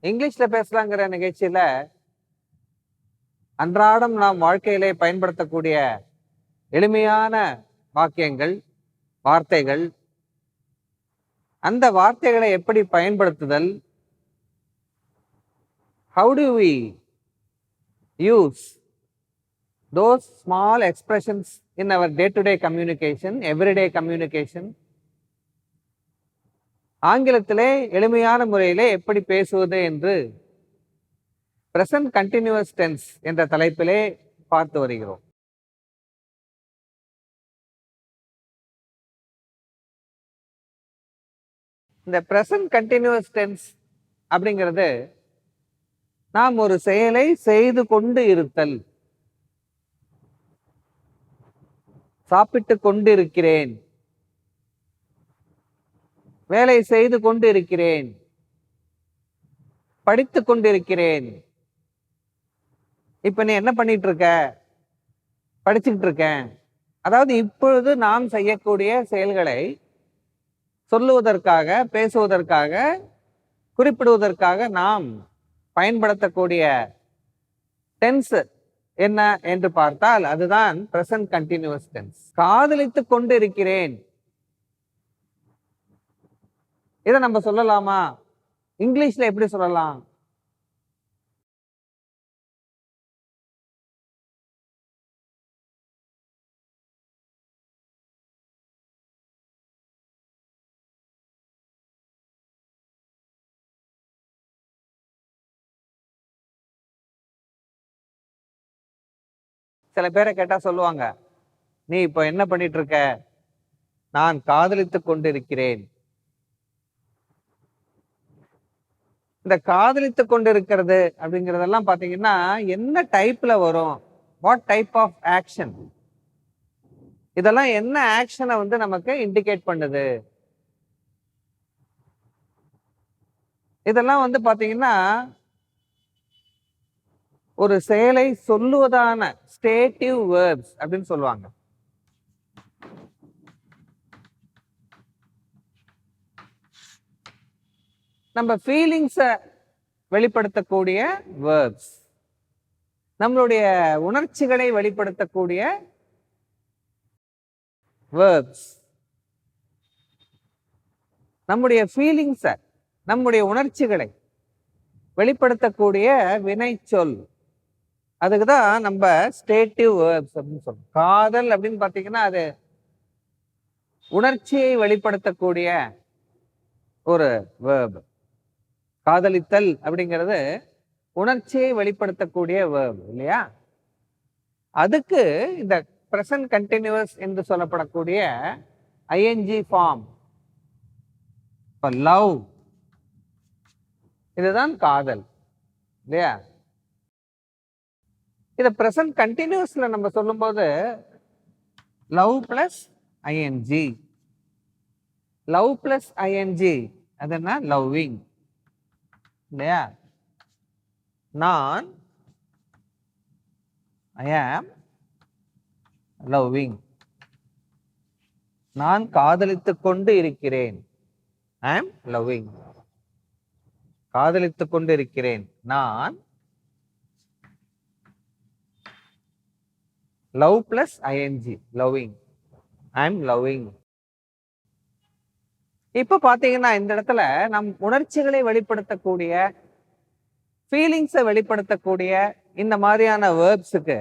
இங்கிலீஷ்ல பேசலாங்கிற நிகழ்ச்சியில அன்றாடம் நாம் வாழ்க்கையிலே பயன்படுத்தக்கூடிய எளிமையான வாக்கியங்கள், வார்த்தைகள், அந்த வார்த்தைகளை எப்படி பயன்படுத்துதல், how do we use those small expressions in our day-to-day communication, everyday communication, ஆங்கிலத்திலே எளிமையான முறையிலே எப்படி பேசுவது என்று பிரசன்ட் கண்டினியூஸ் டென்ஸ் என்ற தலைப்பிலே பார்த்து வருகிறோம். இந்த பிரசன்ட் கண்டினியூஸ் டென்ஸ் அப்படிங்கிறது நாம் ஒரு செயலை செய்து கொண்டு இருத்தல். சாப்பிட்டு கொண்டிருக்கிறேன், வேலை செய்து கொண்டிருக்கிறேன், படித்து கொண்டிருக்கிறேன். இப்ப நீ என்ன பண்ணிட்டு இருக்க? படிச்சுக்கிட்டு இருக்கேன். அதாவது இப்பொழுது நாம் செய்யக்கூடிய செயல்களை சொல்லுவதற்காக, பேசுவதற்காக, குறிப்பிடுவதற்காக நாம் பயன்படுத்தக்கூடிய டென்ஸ் என்ன என்று பார்த்தால் அதுதான் பிரசன்ட் கண்டினியூஸ் டென்ஸ். காதலித்துக் கொண்டு இருக்கிறேன், இதை நம்ம சொல்லலாமா? இங்கிலீஷ்ல எப்படி சொல்லலாம்? சில பேரை கேட்டா சொல்லுவாங்க, நீ இப்போ என்ன பண்ணிட்டு இருக்க? நான் காதலித்துக் கொண்டிருக்கிறேன். இந்த காதலித்து கொண்டிருக்கிறது அப்படிங்கிறதெல்லாம் பாத்தீங்கன்னா என்ன டைப்ல வரும்? What type of action? இதெல்லாம் என்ன ஆக்ஷனை வந்து நமக்கு இண்டிகேட் பண்ணுது? இதெல்லாம் வந்து பாத்தீங்கன்னா ஒரு செயலை சொல்லுவதான ஸ்டேட்டிவ் வேர்ப்ஸ் அப்படின்னு சொல்லுவாங்க. நம்ம ஃபீலிங்ஸை வெளிப்படுத்தக்கூடிய வேர்ப்ஸ், நம்மளுடைய உணர்ச்சிகளை வெளிப்படுத்தக்கூடிய வேர்ப்ஸ், நம்முடைய ஃபீலிங்ஸை, நம்முடைய உணர்ச்சிகளை வெளிப்படுத்தக்கூடிய வினைச்சொல், அதுக்கு தான் நம்ம ஸ்டேட்டிவ் வேர்ப்ஸ் அப்படின்னு சொல்றோம். காதல் அப்படின்னு பார்த்தீங்கன்னா அது உணர்ச்சியை வெளிப்படுத்தக்கூடிய ஒரு வேர்ப். காதலித்தல் அப்படிங்கிறது உணர்ச்சியை வெளிப்படுத்தக்கூடிய வேர்ப் இல்லையா? அதுக்கு இந்த பிரசன்ட் கண்டினியூஸ் என்று சொல்லப்படக்கூடிய ஐஎன்ஜி ஃபார்ம், லவ், இதுதான் காதல் இல்லையா? இதை பிரசன்ட் கண்டினியூஸ்ல நம்ம சொல்லும்போது love plus ING, love plus ING அது என்ன? லவ்விங் இல்லையா? நான் ஐ ஆம் லவ்விங், நான் காதலித்துக் கொண்டு இருக்கிறேன். ஐ ஆம் லவ்விங், காதலித்துக் கொண்டு இருக்கிறேன். நான் லவ் பிளஸ் ஐஎன்ஜி, லவ்விங், ஐ ஆம் லவ்விங். இப்ப பாத்தீங்கன்னா இந்த இடத்துல நம் உணர்ச்சிகளை வெளிப்படுத்தக்கூடிய, ஃபீலிங்ஸை வெளிப்படுத்தக்கூடிய இந்த மாதிரியான வேர்ப்ஸுக்கு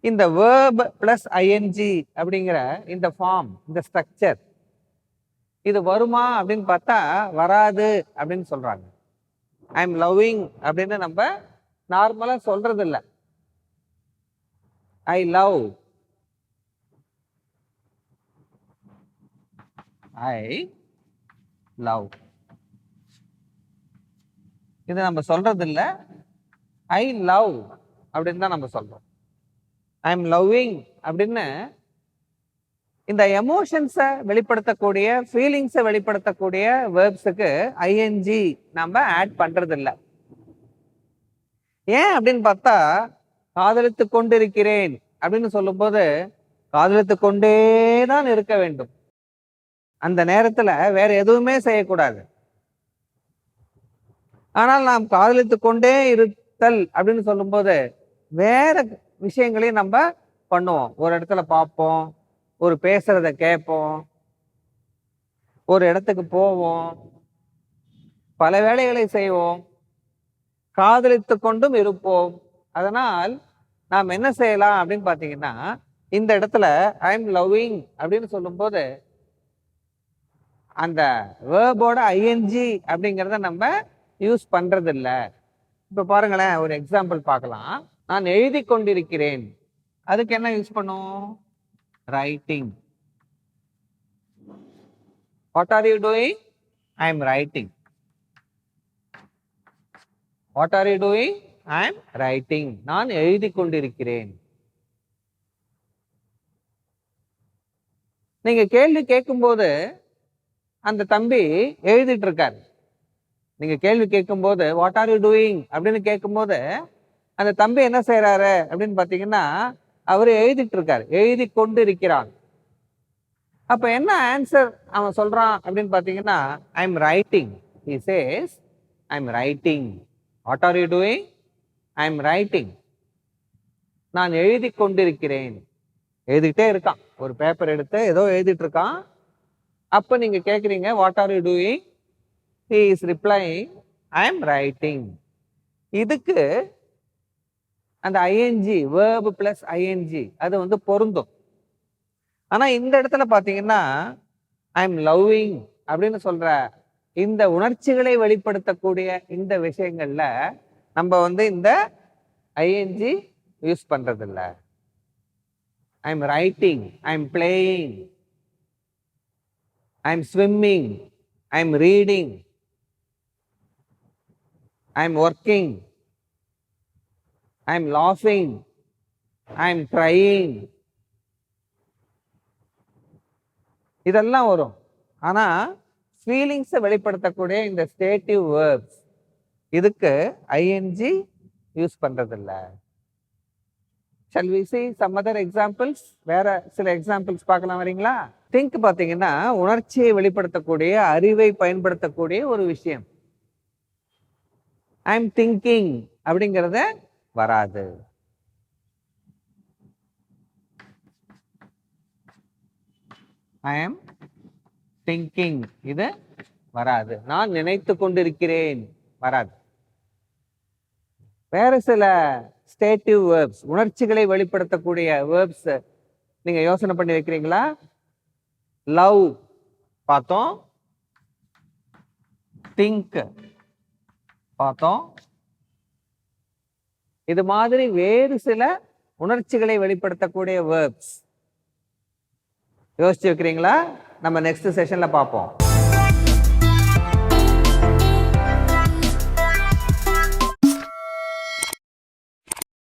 இந்த வேர்ப் பிளஸ் ஐஎன்ஜி அப்படிங்கிற இந்த ஃபார்ம், இந்த ஸ்ட்ரக்சர் இது வருமா அப்படின்னு பார்த்தா வராது அப்படின்னு சொல்றாங்க. ஐ எம் லவ்விங் அப்படின்னு நம்ம நார்மலா சொல்றது இல்லை. ஐ லவ், ஐ லவ், இது நம்ம சொல்றது இல்ல. ஐ லவ் அப்படின்னு தான் நம்ம சொல்றோம். ஐ எம் லவ்விங் அப்படின்னு இந்த எமோஷன்ஸை வெளிப்படுத்தக்கூடிய, ஃபீலிங்ஸை வெளிப்படுத்தக்கூடிய வேர்ப்ஸுக்கு ஐஎன்ஜி நம்ம ஆட் பண்றது இல்லை. ஏன் அப்படின்னு பார்த்தா காதலித்து கொண்டிருக்கிறேன் அப்படின்னு சொல்லும்போது காதலித்து கொண்டே தான் இருக்க வேண்டும். அந்த நேரத்துல வேற எதுவுமே செய்யக்கூடாது. ஆனால் நாம் காதலித்து கொண்டே இருத்தல் அப்படின்னு சொல்லும்போது வேற விஷயங்களையும் நம்ம பண்ணுவோம். ஒரு இடத்துல பார்ப்போம், ஒரு பேசுறத கேட்போம், ஒரு இடத்துக்கு போவோம், பல வேலைகளை செய்வோம், காதலித்து கொண்டும் இருப்போம். அதனால் நாம் என்ன செய்யலாம் அப்படின்னு பார்த்தீங்கன்னா, இந்த இடத்துல ஐ எம் லவ்விங் அப்படின்னு சொல்லும்போது அந்த வேர்போட ஐஎன்ஜி அப்படிங்கிறத நம்ம யூஸ் பண்றது இல்ல. இப்ப பாருங்களேன், ஒரு எக்ஸாம்பிள் பார்க்கலாம். நான் எழுதி கொண்டிருக்கிறேன், அதுக்கு என்ன யூஸ் பண்ணும்? Writing. What are you doing? I am writing. What are you doing? I am writing. நான் எழுதி கொண்டிருக்கிறேன். நீங்க கேள்வி கேட்கும்போது அந்த தம்பி எழுதிட்டு இருக்காரு. நீங்க கேள்வி கேட்கும்போது வாட் ஆர் யூ டூயிங் அப்படின்னு கேட்கும்போது அந்த தம்பி என்ன செய்யறாரு அப்படின்னு பாத்தீங்கன்னா, அவரு எழுதிட்டு இருக்காரு, எழுதி கொண்டு இருக்கிறான். அப்ப என்ன ஆன்சர் அவன் சொல்றான் அப்படின்னு பாத்தீங்கன்னா, I am writing. He says I am writing. What are you doing? I am writing. நான் எழுதி கொண்டிருக்கிறேன். எழுதிட்டே இருக்கான், ஒரு பேப்பர் எடுத்து ஏதோ எழுதிட்டு இருக்கான். அப்ப நீங்க கேக்குறீங்க what are you doing? he is replying I am writing. இதுக்கு அந்த ing verb plus ing அது வந்து பொருந்தும். ஆனா இந்த இடத்துல பாத்தீங்கன்னா I am loving அப்படின்னு சொல்ற இந்த உணர்ச்சிகளை வெளிப்படுத்தக்கூடிய இந்த விஷயங்கள்ல நம்ம வந்து இந்த ing யூஸ் பண்றது இல்ல. I am writing, I am playing, I am swimming, I am reading, I am working, I am laughing, I am crying. இதெல்லாம் வரும். ஆனா ஃபீலிங்ஸை வெளிப்படுத்தக்கூடிய இந்த ஸ்டேட்டிவ் வேர்ப்ஸ் இதுக்கு ஐஎன்ஜி யூஸ் பண்றதில்ல. Shall we see some other examples? வேற சில எக்ஸாம்பிள்ஸ் பார்க்கலாம், வரீங்களா? திங்க் பார்த்தீங்கன்னா உணர்ச்சியை வெளிப்படுத்தக்கூடிய, அறிவை பயன்படுத்தக்கூடிய ஒரு விஷயம். ஐ எம் திங்கிங் அப்படிங்கிறத வராது. ஐ எம் திங்கிங் இது வராது. நான் நினைத்து கொண்டிருக்கிறேன் வராது. வேற சில ஸ்டேட்டிவ் வேர்ப்ஸ், உணர்ச்சிகளை வெளிப்படுத்தக்கூடிய வேர்ப்ஸ் நீங்க யோசனை பண்ணி வைக்கிறீங்களா? லவ் பார்த்தோம், திங்க் பார்த்தோம். இது மாதிரி வேறு சில உணர்ச்சிகளை வெளிப்படுத்தக்கூடிய வேர்ப்ஸ் யோசிச்சு வைக்கிறீங்களா? நம்ம நெக்ஸ்ட் செஷன்ல பார்ப்போம்.